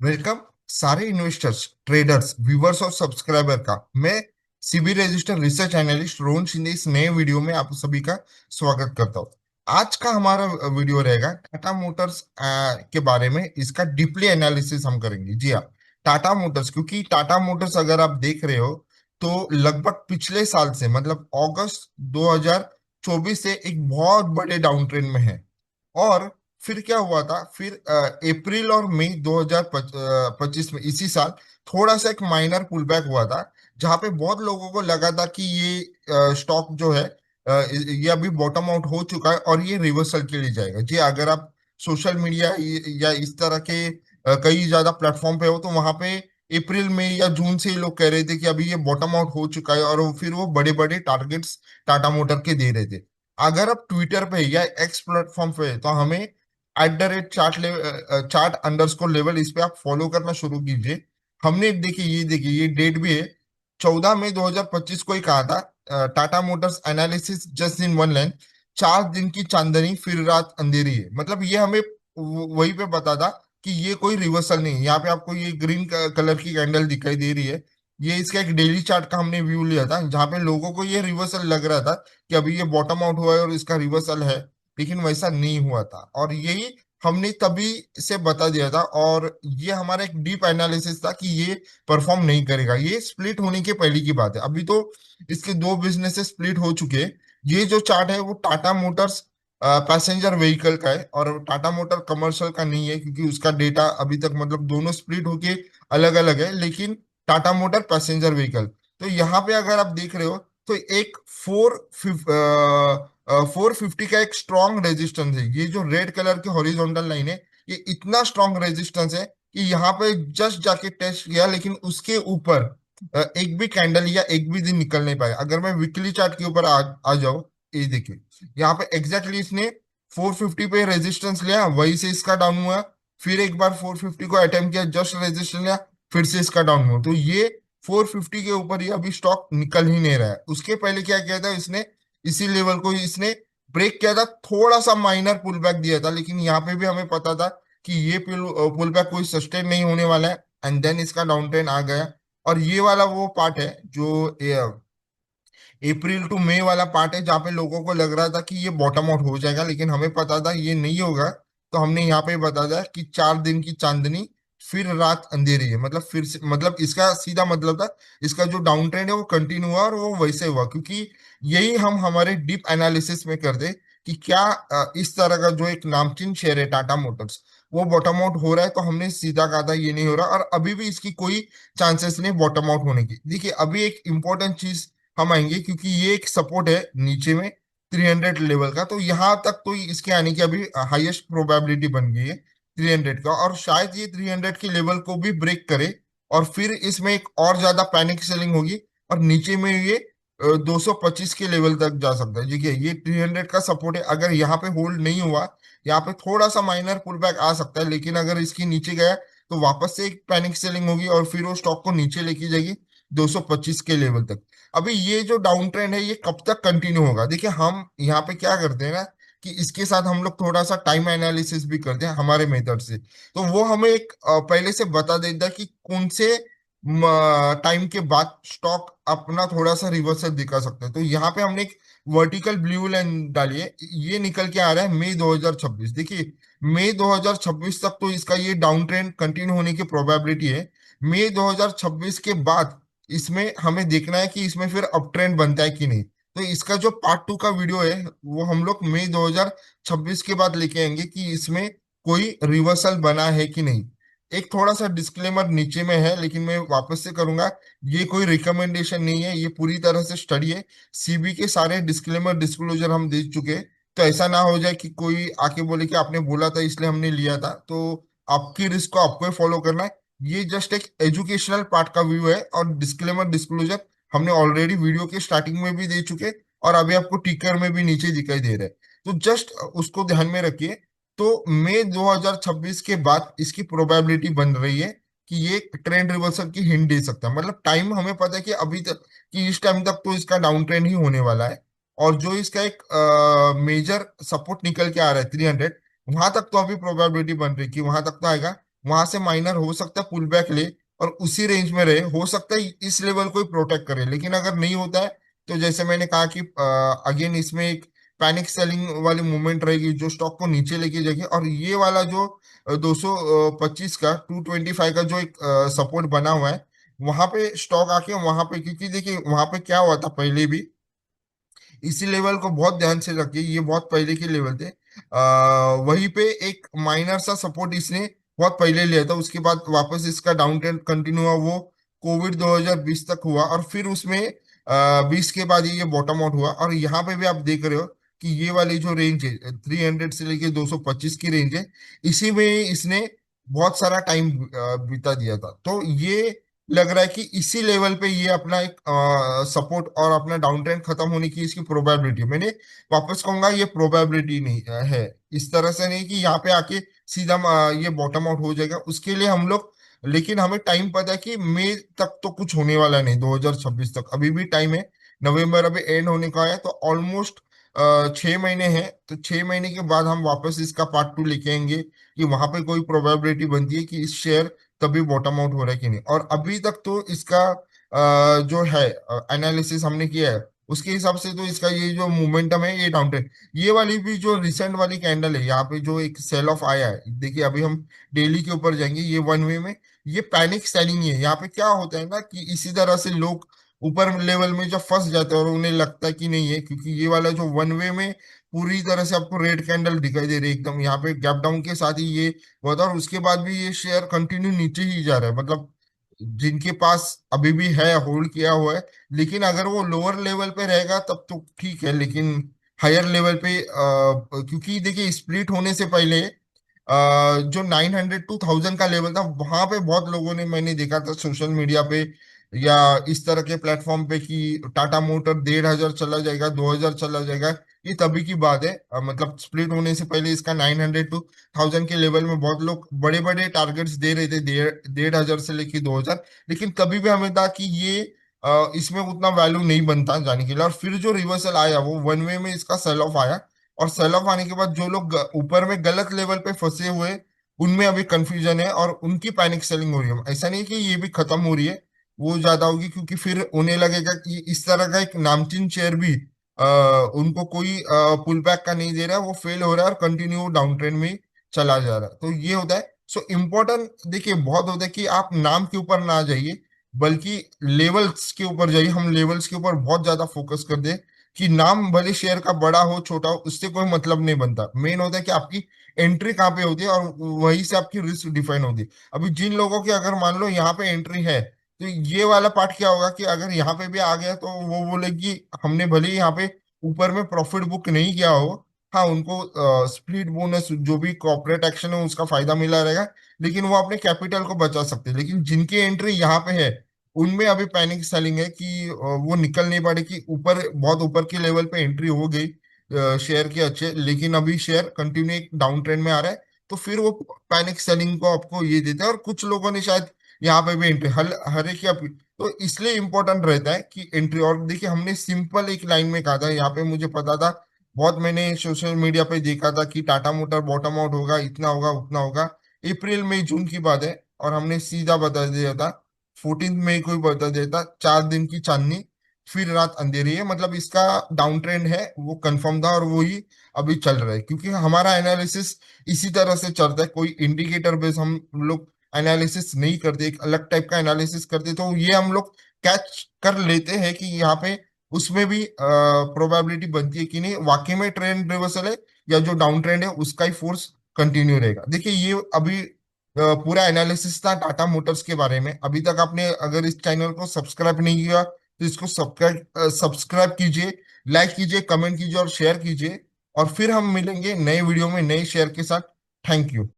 Welcome सारे investors, traders, viewers और subscriber का। मैं CB register research analyst Rohan Shinde इस नए वीडियो में आप सभी का स्वागत करता हूँ। आज का हमारा वीडियो रहेगा टाटा मोटर्स के बारे में। इसका डीपली एनालिसिस हम करेंगे। जी हाँ, टाटा मोटर्स, क्योंकि टाटा मोटर्स अगर आप देख रहे हो तो लगभग पिछले साल से मतलब अगस्त 2024 से एक बहुत बड़े डाउन ट्रेंड में है। और फिर क्या हुआ था, फिर अप्रैल और मई 2025 में इसी साल थोड़ा सा एक माइनर पुल बैक हुआ था, जहां पे बहुत लोगों को लगा था कि ये स्टॉक जो है ये अभी बॉटम आउट हो चुका है और ये रिवर्सल के लिए जाएगा। जी, अगर आप सोशल मीडिया या इस तरह के कई ज्यादा प्लेटफॉर्म पे हो तो वहां पे अप्रैल में या जून से ही लोग कह रहे थे कि अभी ये बॉटम आउट हो चुका है, और फिर वो बड़े बड़े टारगेट्स टाटा मोटर के दे रहे थे। अगर आप ट्विटर पे या एक्स प्लेटफॉर्म पे है, तो हमें चार्ट अंडरस्कोर लेवल इस पे आप फॉलो करना शुरू कीजिए। हमने देखिए ये डेट भी है, 14 मई 2025 को ही कहा था, Tata Motors analysis just in one line, 4 दिन की चांदनी फिर रात अंधेरी है। मतलब ये हमें वही पे बता था कि ये कोई रिवर्सल नहीं है। यहाँ पे आपको ये ग्रीन कलर की कैंडल दिखाई दे रही है, ये इसका एक डेली चार्ट का हमने व्यू लिया था, जहां पे लोगों को ये रिवर्सल लग रहा था कि अभी ये बॉटम आउट हुआ है और इसका रिवर्सल है। लेकिन वैसा नहीं हुआ था, और यही हमने तभी से बता दिया था। और ये हमारा एक डीप एनालिसिस था कि ये परफॉर्म नहीं करेगा। ये स्प्लिट होने के पहले की बात है, अभी तो इसके दो बिजनेसेस स्प्लिट हो चुके हैं। ये जो चार्ट है वो टाटा मोटर्स पैसेंजर व्हीकल का है, और टाटा मोटर कमर्शियल का नहीं है, क्योंकि उसका डेटा अभी तक मतलब दोनों स्प्लिट होके अलग अलग है। लेकिन टाटा मोटर पैसेंजर व्हीकल, तो यहाँ पे अगर आप देख रहे हो तो एक 450 का एक स्ट्रॉन्ग रेजिस्टेंस है। ये जो रेड कलर की हॉरिजॉन्टल लाइन है, ये इतना स्ट्रॉन्ग रेजिस्टेंस है कि यहाँ पे जस्ट जाके टेस्ट किया, लेकिन उसके ऊपर एक भी कैंडल या एक भी दिन निकल नहीं पाया। अगर मैं वीकली चार्ट के ऊपर आ जाऊं, ये देखिए, यहाँ पे एग्जैक्टली इसने 450 पे रेजिस्टेंस लिया, वहीं से इसका डाउन हुआ। फिर एक बार 450 को अटेम्प्ट किया, जस्ट रेजिस्टेंस लिया, फिर से इसका डाउन हुआ। तो ये 450 के ऊपर ही अभी स्टॉक निकल ही नहीं रहा है। उसके पहले क्या किया था इसने, इसी लेवल को इसने ब्रेक किया था, थोड़ा सा माइनर पुल बैक दिया था, लेकिन यहाँ पे भी हमें पता था कि ये पुल बैक कोई सस्टेन नहीं होने वाला है। एंड देन इसका डाउन ट्रेंड आ गया। और ये वाला वो पार्ट है जो अप्रैल टू मई वाला पार्ट है, जहाँ पे लोगों को लग रहा था कि ये बॉटम आउट हो जाएगा, लेकिन हमें पता था ये नहीं होगा। तो हमने यहाँ पे बता दिया कि 4 दिन की चांदनी फिर रात अंधेरी है। मतलब फिर से, मतलब इसका सीधा मतलब था, इसका जो डाउन ट्रेंड है वो कंटिन्यू हुआ, और वो वैसे हुआ, क्योंकि यही हम हमारे डीप एनालिसिस में करते कि क्या इस तरह का जो एक नामचीन शेयर है टाटा मोटर्स, वो बॉटम आउट हो रहा है। तो हमने सीधा कहा था ये नहीं हो रहा, और अभी भी इसकी कोई चांसेस नहीं बॉटम आउट होने की। देखिए, अभी एक इंपॉर्टेंट चीज हम आएंगे, क्योंकि ये एक सपोर्ट है नीचे में 300 लेवल का, तो यहाँ तक तो इसके आने की अभी हाईएस्ट प्रोबेबिलिटी बन गई है 300 का, और शायद ये 300 के लेवल को भी ब्रेक करे, और फिर इसमें एक और ज्यादा पैनिक सेलिंग होगी, और नीचे में ये 225 के लेवल तक जा सकता है। देखिए, ये 300 का सपोर्ट है, अगर यहाँ पे होल्ड नहीं हुआ, यहाँ पे थोड़ा सा माइनर पुल बैक आ सकता है, लेकिन अगर इसके नीचे गया तो वापस से एक पैनिक सेलिंग होगी, और फिर वो स्टॉक को नीचे लेके जाएगी 225 के लेवल तक। अभी ये जो डाउन ट्रेंड है ये कब तक कंटिन्यू होगा? देखिए, हम यहाँ पे क्या करते हैं ना, कि इसके साथ हम लोग थोड़ा सा टाइम एनालिसिस भी करते हैं हमारे मेथड से। तो वो हमें एक पहले से बता देता है कि कौन से टाइम के बाद स्टॉक अपना थोड़ा सा रिवर्सल दिखा सकता है। तो यहाँ पे हमने एक वर्टिकल ब्लू लाइन डाली है, ये निकल के आ रहा है मई 2026। देखिए, मई 2026 तक तो इसका ये डाउन ट्रेंड कंटिन्यू होने की प्रोबेबिलिटी है। मई 2026 के बाद इसमें हमें देखना है कि इसमें फिर अप ट्रेंड बनता है कि नहीं। तो इसका जो पार्ट 2 का वीडियो है वो हम लोग मई 2026 के बाद लेके आएंगे कि इसमें कोई रिवर्सल बना है कि नहीं। एक थोड़ा सा डिस्क्लेमर नीचे में है, लेकिन मैं वापस से करूंगा, ये कोई रिकमेंडेशन नहीं है, ये पूरी तरह से स्टडी है। सीबी के सारे डिस्क्लेमर डिस्क्लोजर हम दे चुके हैं। तो ऐसा ना हो जाए कि कोई आके बोले कि आपने बोला था इसलिए हमने लिया था। तो आपकी रिस्क को आपको फॉलो करना है। ये जस्ट एक एजुकेशनल पार्ट का व्यू है, और डिस्क्लेमर डिस्क्लोजर हमने ऑलरेडी वीडियो के स्टार्टिंग में भी दे चुके, और अभी आपको टिकर में भी नीचे दिखाई दे रहा है। तो जस्ट उसको ध्यान में रखिए। तो मई 2026 के बाद इसकी प्रोबेबिलिटी बन रही है कि ये ट्रेंड रिवर्सल की हिंट दे सकता है। मतलब टाइम हमें पता है कि अभी तक, कि इस टाइम तक तो इसका डाउन ट्रेंड ही होने वाला है। और जो इसका एक मेजर सपोर्ट निकल के आ रहा है 300, वहां तक तो अभी प्रोबेबिलिटी बन रही है कि वहां तक तो आएगा। वहां से माइनर हो सकता है पुल बैक ले और उसी रेंज में रहे, हो सकता है इस लेवल को ही प्रोटेक्ट करे। लेकिन अगर नहीं होता है तो जैसे मैंने कहा कि अगेन इसमें एक पैनिक सेलिंग वाली मूवमेंट रहेगी जो स्टॉक को नीचे लेके जाएगी। और ये वाला जो 225 का 225 का जो एक सपोर्ट बना हुआ है, वहां पे स्टॉक आके वहां पे, क्योंकि देखिए वहां पे क्या हुआ था पहले भी, इसी लेवल को बहुत ध्यान से रखिए, ये बहुत पहले के लेवल थे। वहीं पे एक माइनर सा सपोर्ट इसने बहुत पहले लिया था, उसके बाद वापस इसका डाउन ट्रेंड कंटिन्यू हुआ, वो कोविड 2020 तक हुआ, और फिर उसमें 20 के बाद ये बॉटम आउट हुआ। और यहाँ पे भी आप देख रहे हो कि ये वाली जो रेंज है 300 से लेके 225 की रेंज है, इसी में इसने बहुत सारा टाइम बिता दिया था। तो ये लग रहा है कि इसी लेवल पे ये अपना एक सपोर्ट और अपना डाउन ट्रेंड खत्म होने की इसकी प्रोबेबिलिटी, मैंने वापस कहूंगा ये प्रोबेबिलिटी नहीं है, इस तरह से नहीं कि यहाँ पे आके सीधा ये बॉटम आउट हो जाएगा उसके लिए हम लोग। लेकिन हमें टाइम पता है कि मई तक तो कुछ होने वाला नहीं, 2026 तक अभी भी टाइम है। नवंबर अभी एंड होने का है, तो ऑलमोस्ट 6 महीने हैं। तो 6 महीने के बाद हम वापस इसका पार्ट 2 लेके आएंगे कि वहां पे कोई प्रोबेबिलिटी बनती है कि इस शेयर तभी बॉटम आउट हो रहा है कि नहीं। और अभी तक तो इसका जो है एनालिसिस हमने किया है, उसके हिसाब से तो इसका ये जो मोमेंटम है ये डाउन ट्रेंड। ये वाली भी जो रिसेंट वाली कैंडल है, यहाँ पे जो एक सेल ऑफ आया है, देखिए अभी हम डेली के ऊपर जाएंगे, ये वन वे में ये पैनिक सेलिंग है। यहाँ पे क्या होता है ना कि इसी तरह से लोग ऊपर लेवल में जब फंस जाते हैं और उन्हें लगता है कि नहीं है, क्योंकि ये वाला जो वन वे में पूरी तरह से आपको रेड कैंडल दिखाई दे रही है एकदम, यहाँ पे गैप डाउन के साथ ही ये हुआ था, और उसके बाद भी ये शेयर कंटिन्यू नीचे ही जा रहा है। मतलब जिनके पास अभी भी है होल्ड किया हुआ है, लेकिन अगर वो लोअर लेवल पे रहेगा तब तो ठीक है, लेकिन हायर लेवल पे क्योंकि देखिए स्प्लिट होने से पहले जो 900 टू 1000 का लेवल था, वहां पे बहुत लोगों ने, मैंने देखा था सोशल मीडिया पे या इस तरह के प्लेटफॉर्म पे कि टाटा मोटर 1500 चला जाएगा, 2000 चला जाएगा। ये तभी की बात है, मतलब स्प्लिट होने से पहले इसका 900 टू 1000 के लेवल में बहुत लोग बड़े बड़े टारगेट्स दे रहे थे, 1500 से लेके 2000। लेकिन कभी भी हमें था कि ये इसमें उतना वैल्यू नहीं बनता जाने के लिए। और फिर जो रिवर्सल आया वो वन वे में इसका सेल ऑफ आया, और सेल ऑफ आने के बाद जो लोग ऊपर में गलत लेवल पे फंसे हुए, उनमें अभी कंफ्यूजन है और उनकी पैनिक सेलिंग हो रही है। ऐसा नहीं कि ये भी खत्म हो रही है, वो ज्यादा होगी, क्योंकि फिर उन्हें लगेगा कि इस तरह का एक नामचीन शेयर भी उनको कोई पुल बैक का नहीं दे रहा है, वो फेल हो रहा है और कंटिन्यू डाउन ट्रेंड में चला जा रहा है। तो ये होता है। सो इम्पोर्टेंट देखिए बहुत होता है कि आप नाम के ऊपर ना जाइए, बल्कि लेवल्स के ऊपर जाइए। हम लेवल्स के ऊपर बहुत ज्यादा फोकस कर दे कि नाम भले शेयर का बड़ा हो छोटा हो, उससे कोई मतलब नहीं बनता। मेन होता है कि आपकी एंट्री कहाँ पे होती है और वहीं से आपकी रिस्क डिफाइन होती है। अभी जिन लोगों की अगर मान लो यहाँ पे एंट्री है, तो ये वाला पार्ट क्या होगा कि अगर यहाँ पे भी आ गया तो वो बोलेगी हमने भले ही यहाँ पे ऊपर में प्रॉफिट बुक नहीं किया हो, हाँ उनको स्प्लिट बोनस जो भी कॉर्पोरेट एक्शन है उसका फायदा मिला रहेगा, लेकिन वो अपने कैपिटल को बचा सकते हैं। लेकिन जिनकी एंट्री यहाँ पे है, उनमें अभी पैनिक सेलिंग है कि वो निकल नहीं पा रही, कि ऊपर बहुत ऊपर के लेवल पे एंट्री हो गई शेयर के अच्छे, लेकिन अभी शेयर कंटिन्यू एक डाउन ट्रेंड में आ रहा है। तो फिर वो पैनिक सेलिंग को आपको ये देता है, और कुछ लोगों ने शायद यहाँ पे भी एंट्री हर एक की तो इसलिए इंपॉर्टेंट रहता है कि एंट्री। और देखिए हमने सिंपल एक लाइन में कहा था, यहाँ पे मुझे पता था, बहुत मैंने सोशल मीडिया पे देखा था कि टाटा मोटर बॉटम आउट होगा, इतना होगा उतना होगा, अप्रैल मई जून की बात है, और हमने सीधा बता दिया था 14 मई को ही बता दिया था, 4 दिन की चांदनी फिर रात अंधेरी है। मतलब इसका डाउन ट्रेंड है वो कंफर्म था, और वो ही अभी चल रहा है, क्योंकि हमारा एनालिसिस इसी तरह से चलता है। कोई इंडिकेटर बेस हम लोग एनालिसिस नहीं करते, एक अलग टाइप का एनालिसिस करते, तो ये हम लोग कैच कर लेते हैं कि यहाँ पे उसमें भी प्रोबेबिलिटी बनती है कि नहीं वाकई में ट्रेंड रिवर्सल है, या जो डाउन ट्रेंड है उसका ही फोर्स कंटिन्यू रहेगा। देखिए ये अभी पूरा एनालिसिस था टाटा मोटर्स के बारे में। अभी तक आपने अगर इस चैनल को सब्सक्राइब नहीं किया तो इसको सब्सक्राइब सब्सक्राइब कीजिए, लाइक कीजिए, कमेंट कीजिए और शेयर कीजिए। और फिर हम मिलेंगे नए वीडियो में नए शेयर के साथ। Thank you.